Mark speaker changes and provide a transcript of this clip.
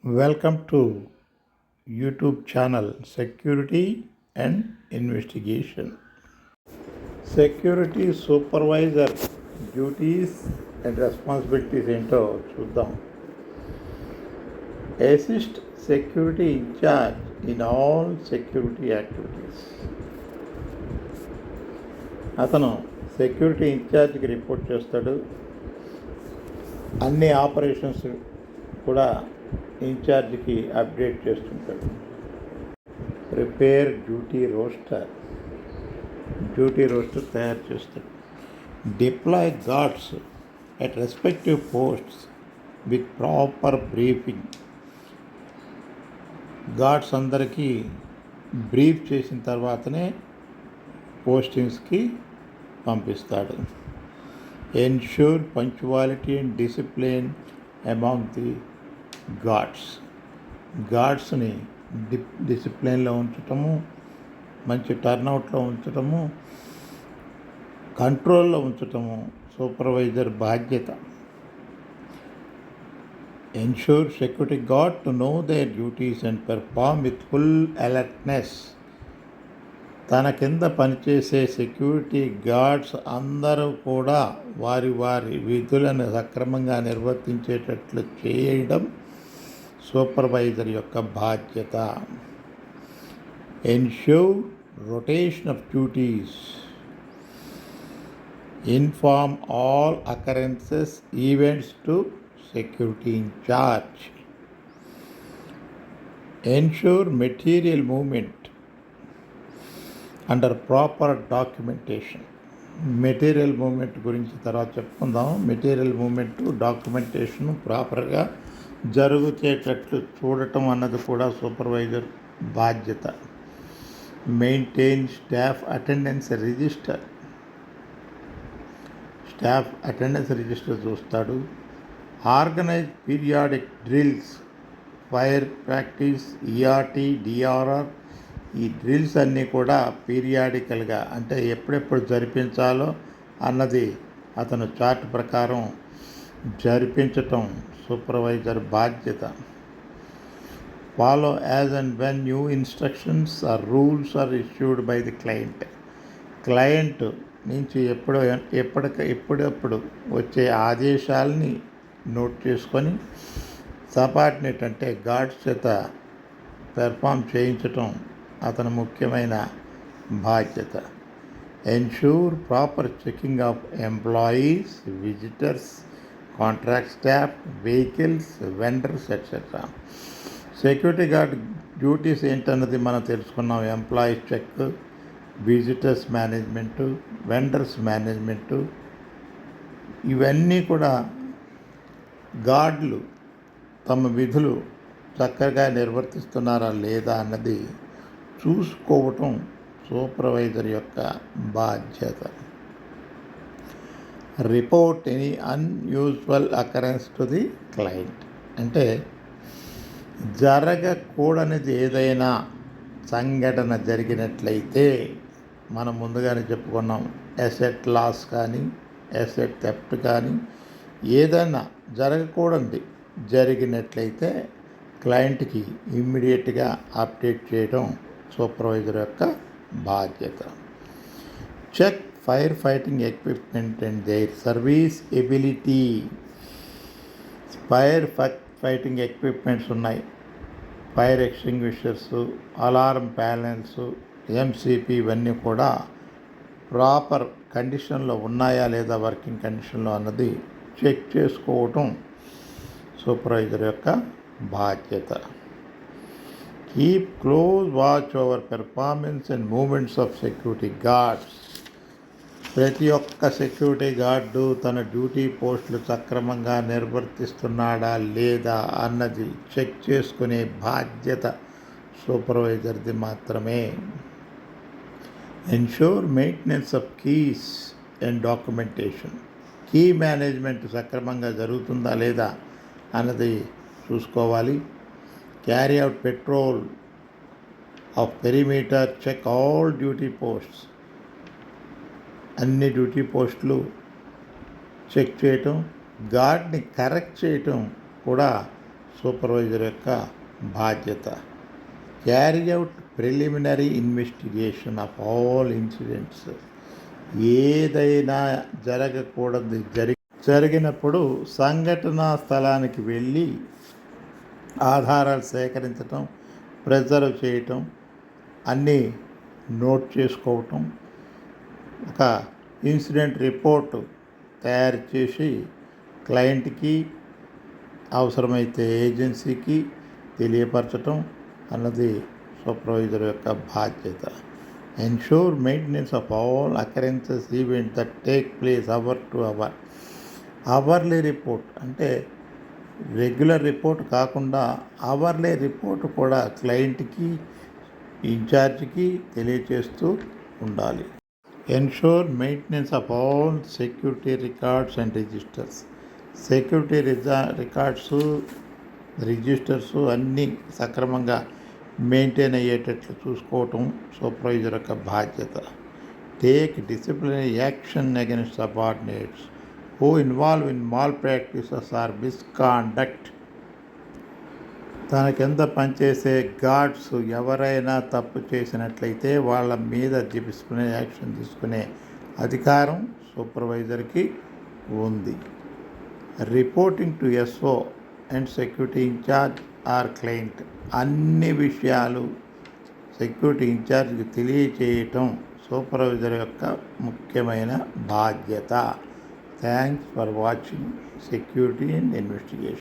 Speaker 1: Welcome to YouTube channel Security and Investigation. Security Supervisor duties and responsibilities ఏంటో చూద్దాం. Assist security in charge in all security activities. అతను security ఇన్ఛార్జ్కి report చేస్తాడు. అన్ని operations కూడా ఇన్ఛార్జ్కి అప్డేట్ చేస్తుంటాడు. ప్రిపేర్ డ్యూటీ రోస్టర్ తయారు చేస్తాడు. Deploy guards at respective posts with proper briefing. Guards అందరికీ బ్రీఫ్ చేసిన తర్వాతనే పోస్టింగ్స్కి పంపిస్తాడు. Ensure punctuality and discipline among the గార్డ్స్ని డిసిప్లిన్లో ఉంచటము, మంచి టర్నౌట్లో ఉంచటము, కంట్రోల్లో ఉంచటము సూపర్వైజర్ బాధ్యత. Ensure security guard to know their duties and perform with full alertness. తన కింద పనిచేసే సెక్యూరిటీ గార్డ్స్ అందరూ కూడా వారి విధులను సక్రమంగా నిర్వర్తించేటట్లు చేయడం సూపర్వైజర్ యొక్క బాధ్యత. Ensure rotation of duties. Inform all occurrences events to security incharge. Ensure material movement under proper documentation. Material movement గురించి తర్వాత చెప్పుకుందాం. మెటీరియల్ మూవ్మెంట్ డాక్యుమెంటేషన్ ప్రాపర్గా జరుగుచేటట్లు చూడటం అన్నది కూడా సూపర్వైజర్ బాధ్యత. మెయింటైన్ స్టాఫ్ అటెండెన్స్ రిజిస్టర్ చూస్తాడు. Organise periodic drills, fire practice, ERT, DRR. ఈ డ్రిల్స్ అన్నీ కూడా పీరియాడికల్గా అంటే ఎప్పుడెప్పుడు జరిపించాలో అన్నది అతను చార్ట్ ప్రకారం జరిపించటం సూపర్వైజర్ బాధ్యత. Follow as and when new instructions or rules are issued by the client నుంచి ఎప్పుడప్పుడు వచ్చే ఆదేశాలని నోట్ చేసుకొని సబార్డినేట్ అంటే గార్డ్స్ చేత పెర్ఫామ్ చేయించటం అతని ముఖ్యమైన బాధ్యత. Ensure proper checking of employees, visitors, contract staff, vehicles, vendors etcetera. Security guard duties ఏంటన్నది మనం తెలుసుకున్నాం. Employees check, visitors management, vendors management. ఇవన్నీ కూడా గార్డులు తమ విధులు చక్కగా నిర్వర్తిస్తున్నారా లేదా అన్నది చూసుకోవటం సూపర్వైజర్ యొక్క బాధ్యత. Report any unusual occurrence to the client. అంటే జరగకూడనిది ఏదైనా సంఘటన జరిగినట్లయితే మనం ముందుగానే చెప్పుకున్నాం. అసెట్ లాస్ కానీ, అసెట్ థెఫ్ట్ కానీ ఏదైనా జరగకూడనిది జరిగినట్లయితే క్లయింట్కి ఇమ్మీడియట్గా అప్డేట్ చేయడం సూపర్వైజర్ యొక్క బాధ్యత. Check fire fighting equipment and their serviceability. Fire fighting equipments ఉన్నాయి. Fire extinguishers, alarm panels, MCP ఇవన్నీ కూడా ప్రాపర్ కండిషన్లో ఉన్నాయా లేదా వర్కింగ్ కండిషన్లో అన్నది చెక్ చేసుకోవటం సూపర్వైజర్ యొక్క బాధ్యత. Keep close watch over performance and moments of security guards. ప్రతి ఒక్క సెక్యూరిటీ గార్డు తన డ్యూటీ పోస్టులు సక్రమంగా నిర్వర్తిస్తున్నాడా లేదా అన్నది చెక్ చేసుకునే బాధ్యత సూపర్వైజర్ది మాత్రమే. Ensure maintenance of keys and documentation. Key management సక్రమంగా జరుగుతుందా లేదా అన్నది చూసుకోవాలి. Carry out patrol of perimeter, check all duty posts. అన్ని డ్యూటీ పోస్టులు చెక్ చేయటం, గార్డ్ని కరెక్ట్ చేయటం కూడా సూపర్వైజర్ యొక్క బాధ్యత. Carry out preliminary investigation of all incidents. ఏదైనా జరగకూడదు జరిగినప్పుడు సంఘటనా స్థలానికి వెళ్ళి ఆధారాలు సేకరించటం, ప్రిజర్వ్ చేయటం, అన్నీ నోట్ చేసుకోవటం, ఒక ఇన్సిడెంట్ రిపోర్టు తయారు చేసి క్లయింట్కి అవసరమైతే ఏజెన్సీకి తెలియపరచటం అన్నది సూపర్వైజర్ యొక్క బాధ్యత. Ensure maintenance of all occurrences event that take place hour to our. Hourly report అంటే రెగ్యులర్ రిపోర్ట్ కాకుండా అవర్లీ రిపోర్ట్ కూడా క్లయింట్కి, ఇన్ఛార్జ్కి తెలియచేస్తూ ఉండాలి. Ensure maintenance of all security records and registers. Security registers అన్నీ సక్రమంగా మెయింటైన్ అయ్యేటట్లు చూసుకోవటం సూపర్వైజర్ యొక్క బాధ్యత. Take disciplinary action against subordinates who involve in malpractices or misconduct. తన కింద పనిచేసే గార్డ్స్ ఎవరైనా తప్పు చేసినట్లయితే వాళ్ళ మీద డిసిప్లినరీ యాక్షన్ తీసుకునే అధికారం సూపర్వైజర్కి ఉంది. Reporting to SO and security incharge or client. అన్ని విషయాలు సెక్యూరిటీ ఇన్ఛార్జ్కి తెలియచేయటం సూపర్వైజర్ యొక్క ముఖ్యమైన బాధ్యత. Thanks for watching Security and Investigation.